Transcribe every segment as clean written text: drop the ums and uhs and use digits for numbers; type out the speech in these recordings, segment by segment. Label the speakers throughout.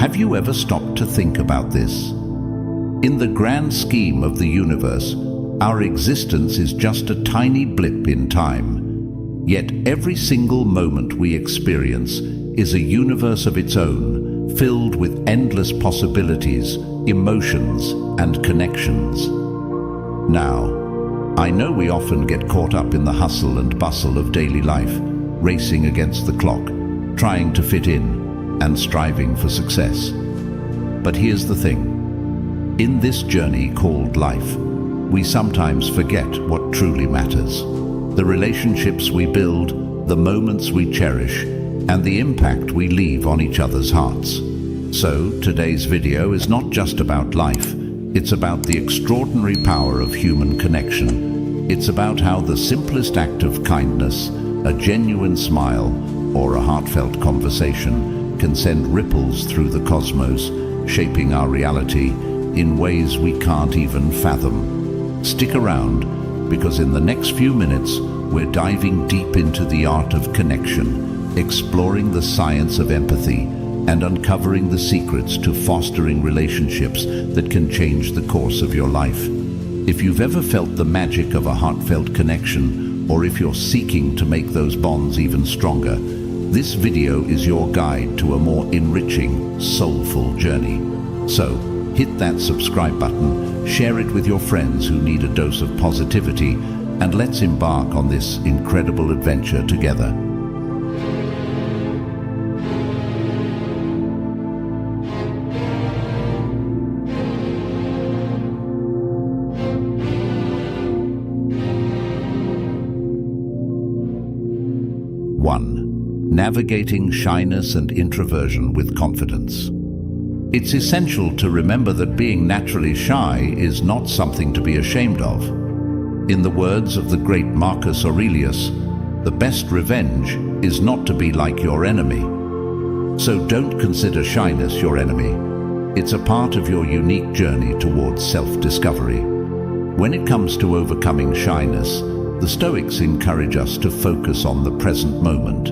Speaker 1: Have you ever stopped to think about this? In the grand scheme of the universe, our existence is just a tiny blip in time. Yet every single moment we experience is a universe of its own, filled with endless possibilities, emotions, and connections. Now, I know we often get caught up in the hustle and bustle of daily life, racing against the clock, trying to fit in, and striving for success. But here's the thing. In this journey called life, we sometimes forget what truly matters. The relationships we build, the moments we cherish, and the impact we leave on each other's hearts. So, today's video is not just about life. It's about the extraordinary power of human connection. It's about how the simplest act of kindness, a genuine smile, or a heartfelt conversation can send ripples through the cosmos, shaping our reality in ways we can't even fathom. Stick around, because in the next few minutes, we're diving deep into the art of connection, exploring the science of empathy, and uncovering the secrets to fostering relationships that can change the course of your life. If you've ever felt the magic of a heartfelt connection, or if you're seeking to make those bonds even stronger, this video is your guide to a more enriching, soulful journey. So, hit that subscribe button, share it with your friends who need a dose of positivity, and let's embark on this incredible adventure together. Navigating shyness and introversion with confidence. It's essential to remember that being naturally shy is not something to be ashamed of. In the words of the great Marcus Aurelius, the best revenge is not to be like your enemy. So don't consider shyness your enemy. It's a part of your unique journey towards self-discovery. When it comes to overcoming shyness, the Stoics encourage us to focus on the present moment.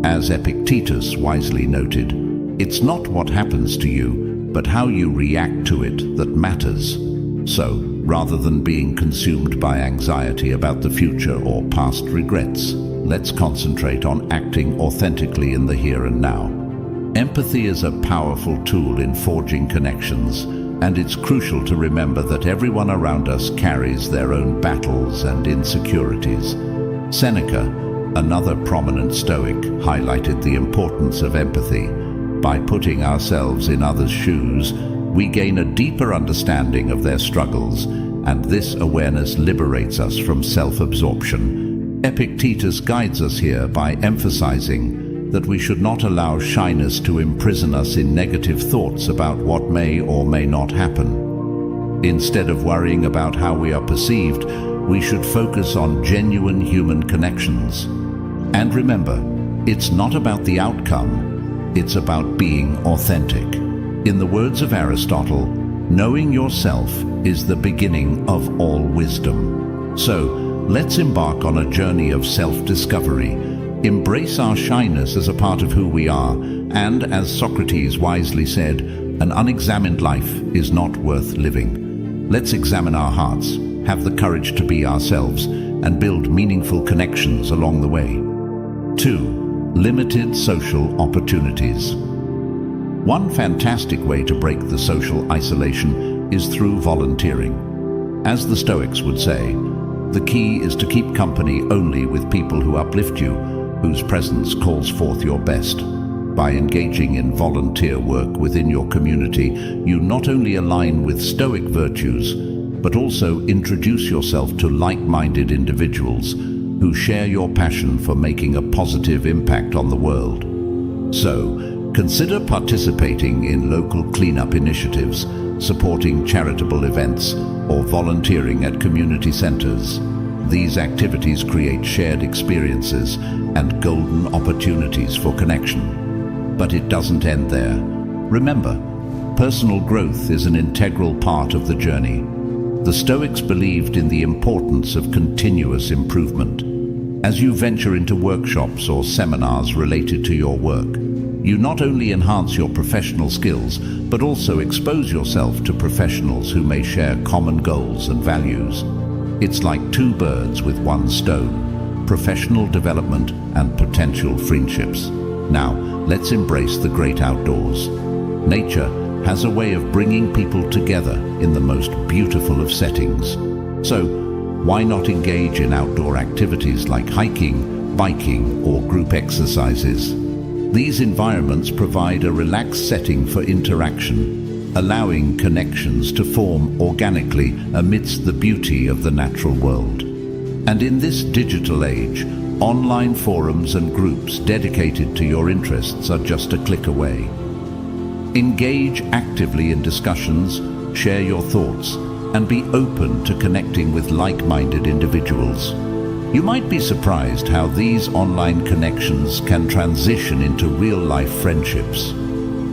Speaker 1: As Epictetus wisely noted, it's not what happens to you, but how you react to it that matters. So, rather than being consumed by anxiety about the future or past regrets, let's concentrate on acting authentically in the here and now. Empathy is a powerful tool in forging connections, and it's crucial to remember that everyone around us carries their own battles and insecurities. Seneca, another prominent Stoic, highlighted the importance of empathy. By putting ourselves in others' shoes, we gain a deeper understanding of their struggles, and this awareness liberates us from self-absorption. Epictetus guides us here by emphasizing that we should not allow shyness to imprison us in negative thoughts about what may or may not happen. Instead of worrying about how we are perceived, we should focus on genuine human connections. And remember, it's not about the outcome, it's about being authentic. In the words of Aristotle, knowing yourself is the beginning of all wisdom. So, let's embark on a journey of self-discovery. Embrace our shyness as a part of who we are, and as Socrates wisely said, an unexamined life is not worth living. Let's examine our hearts, have the courage to be ourselves, and build meaningful connections along the way. 2. Limited social opportunities. One fantastic way to break the social isolation is through volunteering. As the Stoics would say, the key is to keep company only with people who uplift you, whose presence calls forth your best. By engaging in volunteer work within your community, you not only align with Stoic virtues, but also introduce yourself to like-minded individuals who share your passion for making a positive impact on the world. So, consider participating in local cleanup initiatives, supporting charitable events, or volunteering at community centers. These activities create shared experiences and golden opportunities for connection. But it doesn't end there. Remember, personal growth is an integral part of the journey. The Stoics believed in the importance of continuous improvement. As you venture into workshops or seminars related to your work, you not only enhance your professional skills, but also expose yourself to professionals who may share common goals and values. It's like two birds with one stone: professional development and potential friendships. Now, let's embrace the great outdoors. Nature has a way of bringing people together in the most beautiful of settings. So, why not engage in outdoor activities like hiking, biking, or group exercises? These environments provide a relaxed setting for interaction, allowing connections to form organically amidst the beauty of the natural world. And in this digital age, online forums and groups dedicated to your interests are just a click away. Engage actively in discussions, share your thoughts, and be open to connecting with like-minded individuals. You might be surprised how these online connections can transition into real-life friendships.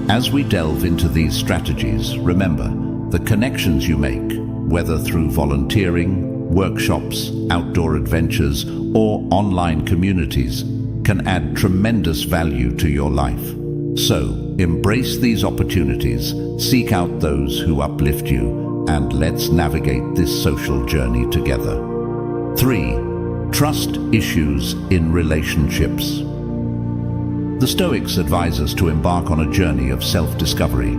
Speaker 1: As we delve into these strategies, remember, the connections you make, whether through volunteering, workshops, outdoor adventures, or online communities, can add tremendous value to your life. So, embrace these opportunities, seek out those who uplift you, and let's navigate this social journey together. 3. Trust issues in relationships. The Stoics advise us to embark on a journey of self-discovery.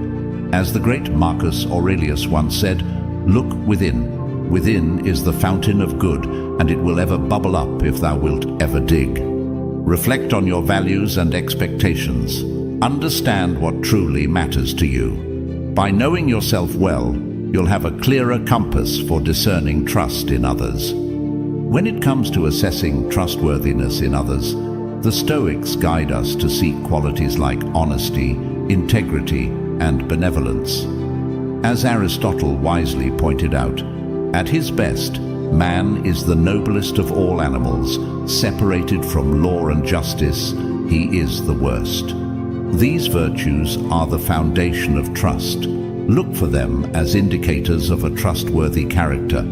Speaker 1: As the great Marcus Aurelius once said, "Look within. Within is the fountain of good, and it will ever bubble up if thou wilt ever dig." Reflect on your values and expectations. Understand what truly matters to you. By knowing yourself well, you'll have a clearer compass for discerning trust in others. When it comes to assessing trustworthiness in others, the Stoics guide us to seek qualities like honesty, integrity, and benevolence. As Aristotle wisely pointed out, at his best, man is the noblest of all animals. Separated from law and justice, he is the worst. These virtues are the foundation of trust. Look for them as indicators of a trustworthy character.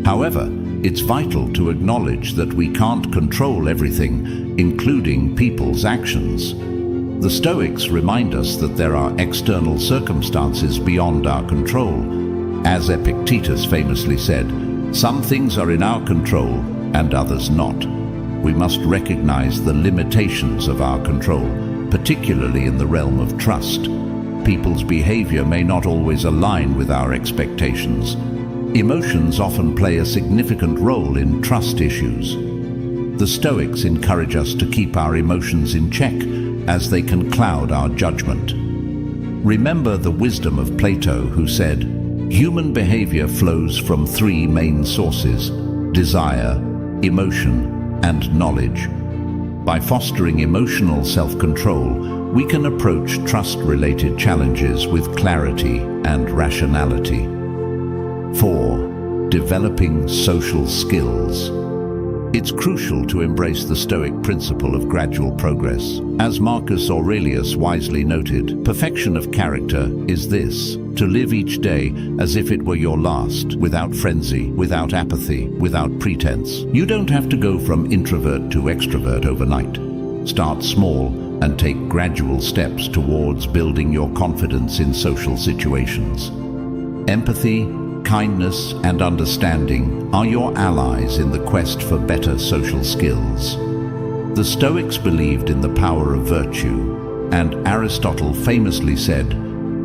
Speaker 1: However, it's vital to acknowledge that we can't control everything, including people's actions. The Stoics remind us that there are external circumstances beyond our control. As Epictetus famously said, "Some things are in our control and others not." We must recognize the limitations of our control, particularly in the realm of trust. People's behavior may not always align with our expectations. Emotions often play a significant role in trust issues. The Stoics encourage us to keep our emotions in check, as they can cloud our judgment. Remember the wisdom of Plato, who said, "Human behavior flows from three main sources: desire, emotion, and knowledge." By fostering emotional self-control, we can approach trust-related challenges with clarity and rationality. 4. Developing social skills. It's crucial to embrace the Stoic principle of gradual progress. As Marcus Aurelius wisely noted, perfection of character is this: to live each day as if it were your last, without frenzy, without apathy, without pretense. You don't have to go from introvert to extrovert overnight. Start small and take gradual steps towards building your confidence in social situations. Empathy, kindness, and understanding are your allies in the quest for better social skills. The Stoics believed in the power of virtue, and Aristotle famously said,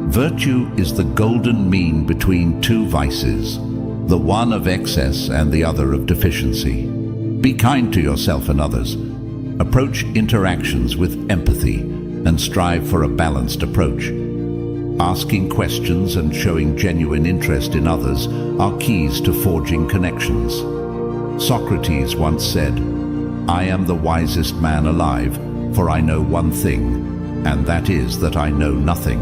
Speaker 1: "Virtue is the golden mean between two vices, the one of excess and the other of deficiency." Be kind to yourself and others. Approach interactions with empathy and strive for a balanced approach. Asking questions and showing genuine interest in others are keys to forging connections. Socrates once said, "I am the wisest man alive, for I know one thing, and that is that I know nothing."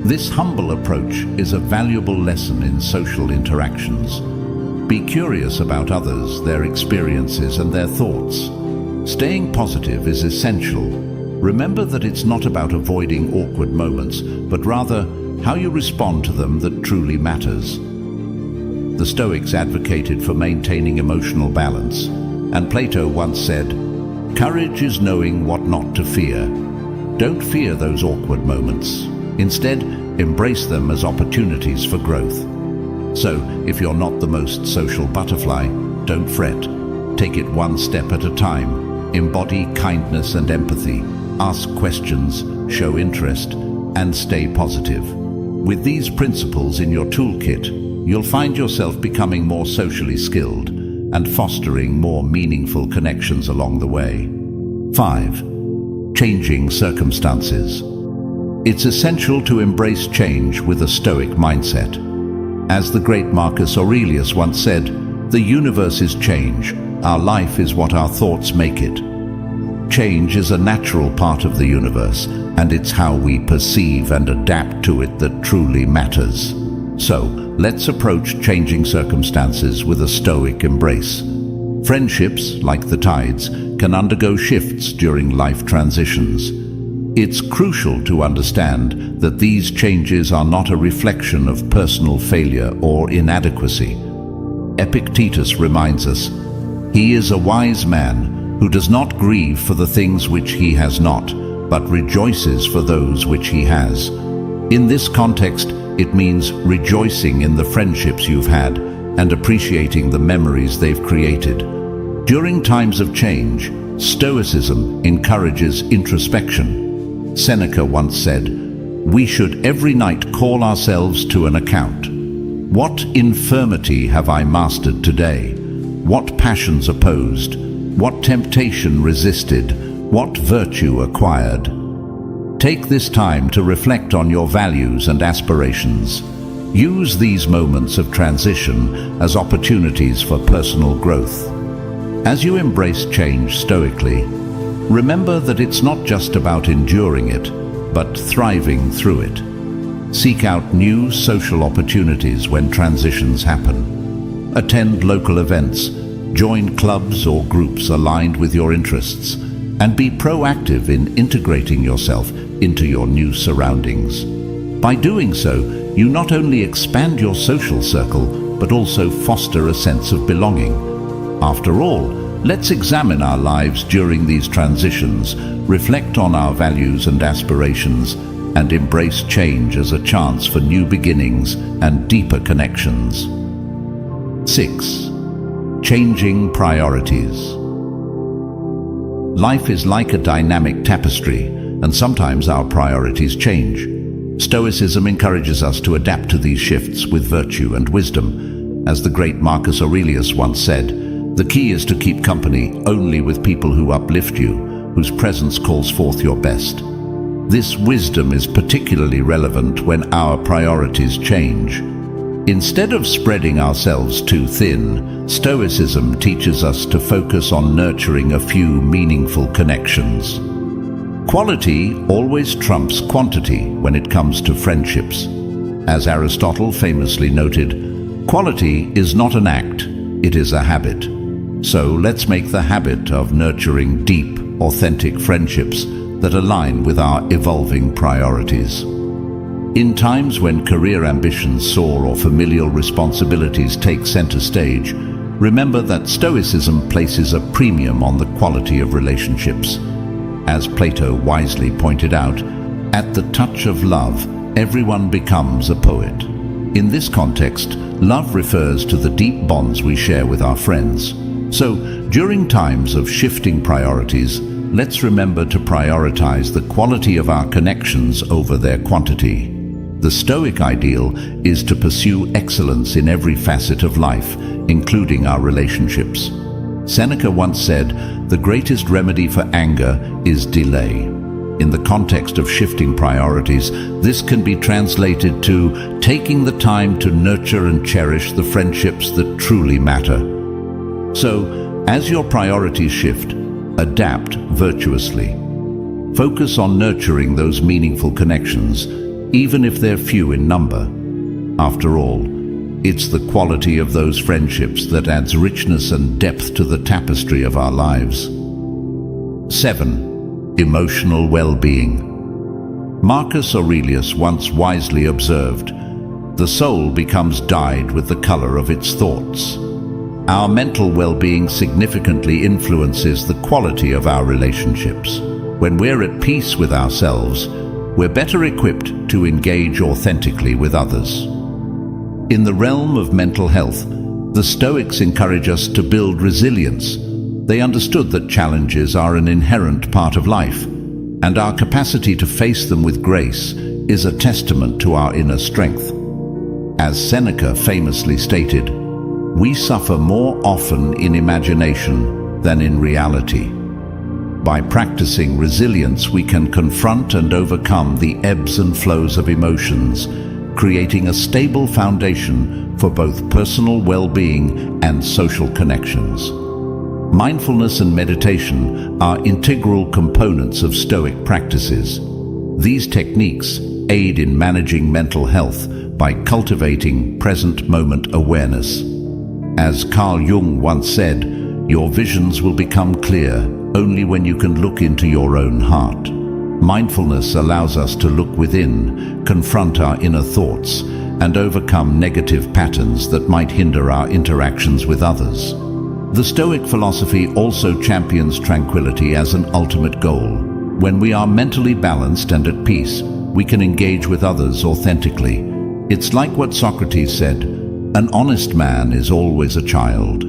Speaker 1: This humble approach is a valuable lesson in social interactions. Be curious about others, their experiences, and their thoughts. Staying positive is essential. Remember that it's not about avoiding awkward moments, but rather how you respond to them that truly matters. The Stoics advocated for maintaining emotional balance, and Plato once said, "Courage is knowing what not to fear." Don't fear those awkward moments. Instead, embrace them as opportunities for growth. So, if you're not the most social butterfly, don't fret. Take it one step at a time. Embody kindness and empathy. Ask questions, show interest, and stay positive. With these principles in your toolkit, you'll find yourself becoming more socially skilled and fostering more meaningful connections along the way. 5. Changing circumstances. It's essential to embrace change with a Stoic mindset. As the great Marcus Aurelius once said, "The universe is change. Our life is what our thoughts make it." Change is a natural part of the universe, and it's how we perceive and adapt to it that truly matters. So, let's approach changing circumstances with a Stoic embrace. Friendships, like the tides, can undergo shifts during life transitions. It's crucial to understand that these changes are not a reflection of personal failure or inadequacy. Epictetus reminds us, "He is a wise man who does not grieve for the things which he has not, but rejoices for those which he has." In this context, it means rejoicing in the friendships you've had and appreciating the memories they've created. During times of change, Stoicism encourages introspection. Seneca once said, "We should every night call ourselves to an account. What infirmity have I mastered today? What passions opposed? What temptation resisted? What virtue acquired?" Take this time to reflect on your values and aspirations. Use these moments of transition as opportunities for personal growth. As you embrace change stoically, remember that it's not just about enduring it, but thriving through it. Seek out new social opportunities when transitions happen. Attend local events, join clubs or groups aligned with your interests, and be proactive in integrating yourself into your new surroundings. By doing so, you not only expand your social circle, but also foster a sense of belonging. After all, let's examine our lives during these transitions, reflect on our values and aspirations, and embrace change as a chance for new beginnings and deeper connections. 6. Changing priorities. Life is like a dynamic tapestry, and sometimes our priorities change. Stoicism encourages us to adapt to these shifts with virtue and wisdom. As the great Marcus Aurelius once said, "The key is to keep company only with people who uplift you, whose presence calls forth your best." This wisdom is particularly relevant when our priorities change. Instead of spreading ourselves too thin, Stoicism teaches us to focus on nurturing a few meaningful connections. Quality always trumps quantity when it comes to friendships. As Aristotle famously noted, "Quality is not an act, it is a habit." So let's make the habit of nurturing deep, authentic friendships that align with our evolving priorities. In times when career ambitions soar or familial responsibilities take center stage, remember that Stoicism places a premium on the quality of relationships. As Plato wisely pointed out, "At the touch of love, everyone becomes a poet." In this context, love refers to the deep bonds we share with our friends. So, during times of shifting priorities, let's remember to prioritize the quality of our connections over their quantity. The Stoic ideal is to pursue excellence in every facet of life, including our relationships. Seneca once said, "The greatest remedy for anger is delay." In the context of shifting priorities, this can be translated to taking the time to nurture and cherish the friendships that truly matter. So, as your priorities shift, adapt virtuously. Focus on nurturing those meaningful connections, even if they're few in number. After all, it's the quality of those friendships that adds richness and depth to the tapestry of our lives. 7. Emotional well-being. Marcus Aurelius once wisely observed, "The soul becomes dyed with the color of its thoughts." Our mental well-being significantly influences the quality of our relationships. When we're at peace with ourselves, we're better equipped to engage authentically with others. In the realm of mental health, the Stoics encourage us to build resilience. They understood that challenges are an inherent part of life, and our capacity to face them with grace is a testament to our inner strength. As Seneca famously stated, "We suffer more often in imagination than in reality." By practicing resilience, we can confront and overcome the ebbs and flows of emotions, creating a stable foundation for both personal well-being and social connections. Mindfulness and meditation are integral components of Stoic practices. These techniques aid in managing mental health by cultivating present moment awareness. As Carl Jung once said, "Your visions will become clear only when you can look into your own heart." Mindfulness allows us to look within, confront our inner thoughts, and overcome negative patterns that might hinder our interactions with others. The Stoic philosophy also champions tranquility as an ultimate goal. When we are mentally balanced and at peace, we can engage with others authentically. It's like what Socrates said, "An honest man is always a child."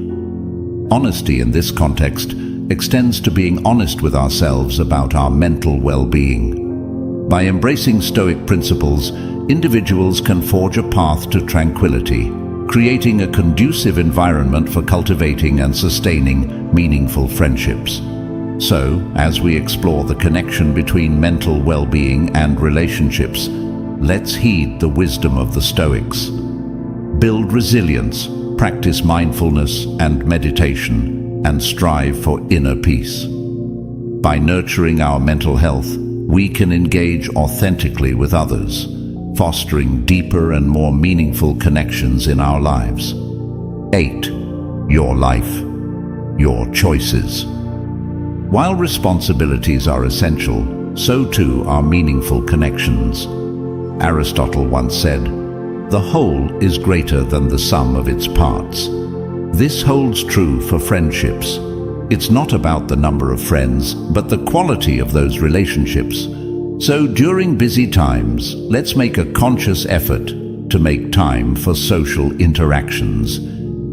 Speaker 1: Honesty in this context extends to being honest with ourselves about our mental well-being. By embracing Stoic principles, individuals can forge a path to tranquility, creating a conducive environment for cultivating and sustaining meaningful friendships. So, as we explore the connection between mental well-being and relationships, let's heed the wisdom of the Stoics. Build resilience, practice mindfulness and meditation, and strive for inner peace. By nurturing our mental health, we can engage authentically with others, fostering deeper and more meaningful connections in our lives. 8. Your life, your choices. While responsibilities are essential, so too are meaningful connections. Aristotle once said, "The whole is greater than the sum of its parts." This holds true for friendships. It's not about the number of friends, but the quality of those relationships. So during busy times, let's make a conscious effort to make time for social interactions,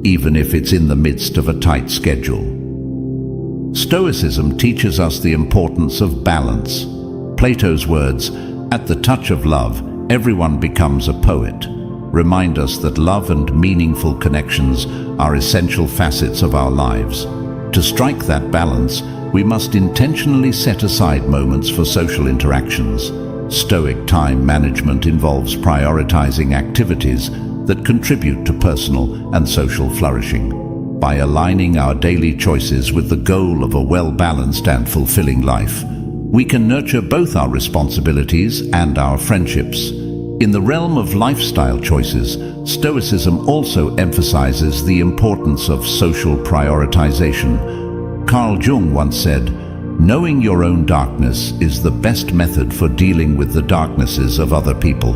Speaker 1: even if it's in the midst of a tight schedule. Stoicism teaches us the importance of balance. Plato's words, "At the touch of love, everyone becomes a poet," remind us that love and meaningful connections are essential facets of our lives. To strike that balance, we must intentionally set aside moments for social interactions. Stoic time management involves prioritizing activities that contribute to personal and social flourishing. By aligning our daily choices with the goal of a well-balanced and fulfilling life, we can nurture both our responsibilities and our friendships. In the realm of lifestyle choices, Stoicism also emphasizes the importance of social prioritization. Carl Jung once said, "Knowing your own darkness is the best method for dealing with the darknesses of other people."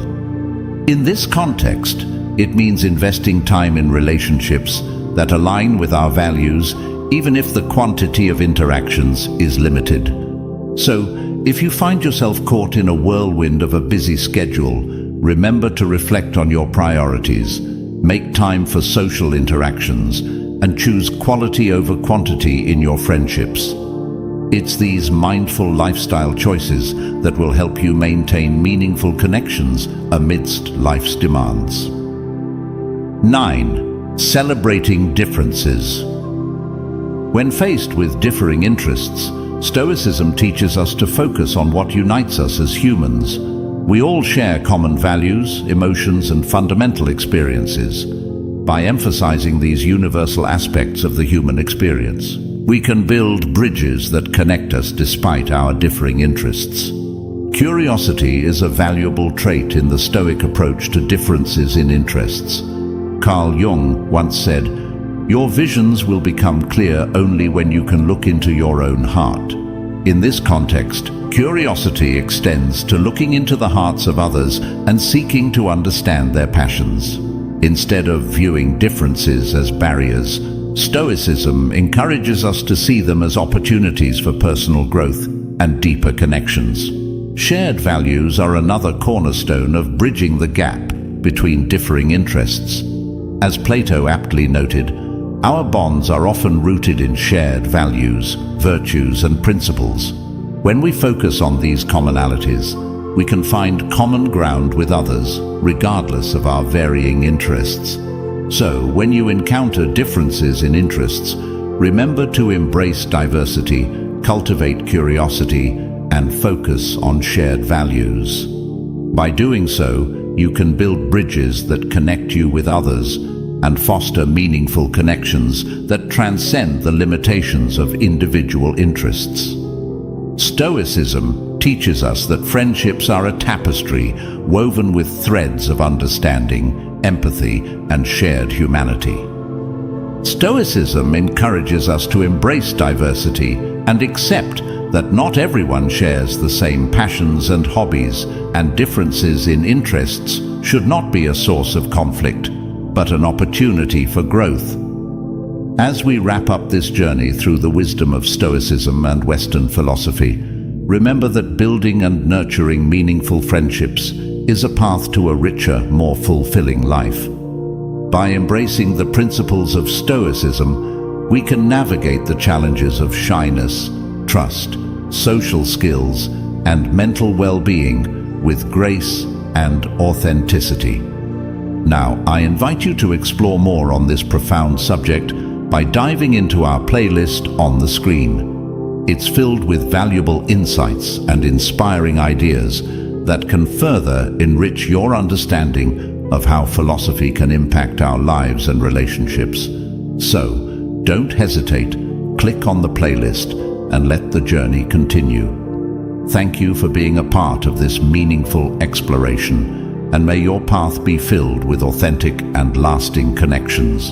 Speaker 1: In this context, it means investing time in relationships that align with our values, even if the quantity of interactions is limited. So, if you find yourself caught in a whirlwind of a busy schedule, remember to reflect on your priorities, make time for social interactions, and choose quality over quantity in your friendships. It's these mindful lifestyle choices that will help you maintain meaningful connections amidst life's demands. 9. Celebrating differences. When faced with differing interests, Stoicism teaches us to focus on what unites us as humans. We all share common values, emotions, and fundamental experiences. By emphasizing these universal aspects of the human experience, we can build bridges that connect us despite our differing interests. Curiosity is a valuable trait in the Stoic approach to differences in interests. Carl Jung once said, "Your visions will become clear only when you can look into your own heart." In this context, curiosity extends to looking into the hearts of others and seeking to understand their passions. Instead of viewing differences as barriers, Stoicism encourages us to see them as opportunities for personal growth. and deeper connections. Shared values are another cornerstone of bridging the gap between differing interests. As Plato aptly noted, our bonds are often rooted in shared values, virtues, and principles. When we focus on these commonalities, we can find common ground with others, regardless of our varying interests. So, when you encounter differences in interests, remember to embrace diversity, cultivate curiosity, and focus on shared values. By doing so, you can build bridges that connect you with others and foster meaningful connections that transcend the limitations of individual interests. Stoicism teaches us that friendships are a tapestry woven with threads of understanding, empathy, and shared humanity. Stoicism encourages us to embrace diversity and accept that not everyone shares the same passions and hobbies, and differences in interests should not be a source of conflict, but an opportunity for growth. As we wrap up this journey through the wisdom of Stoicism and Western philosophy, remember that building and nurturing meaningful friendships is a path to a richer, more fulfilling life. By embracing the principles of Stoicism, we can navigate the challenges of shyness, trust, social skills, and mental well-being with grace and authenticity. Now, I invite you to explore more on this profound subject by diving into our playlist on the screen. It's filled with valuable insights and inspiring ideas that can further enrich your understanding of how philosophy can impact our lives and relationships. So, don't hesitate, click on the playlist and let the journey continue. Thank you for being a part of this meaningful exploration, and may your path be filled with authentic and lasting connections.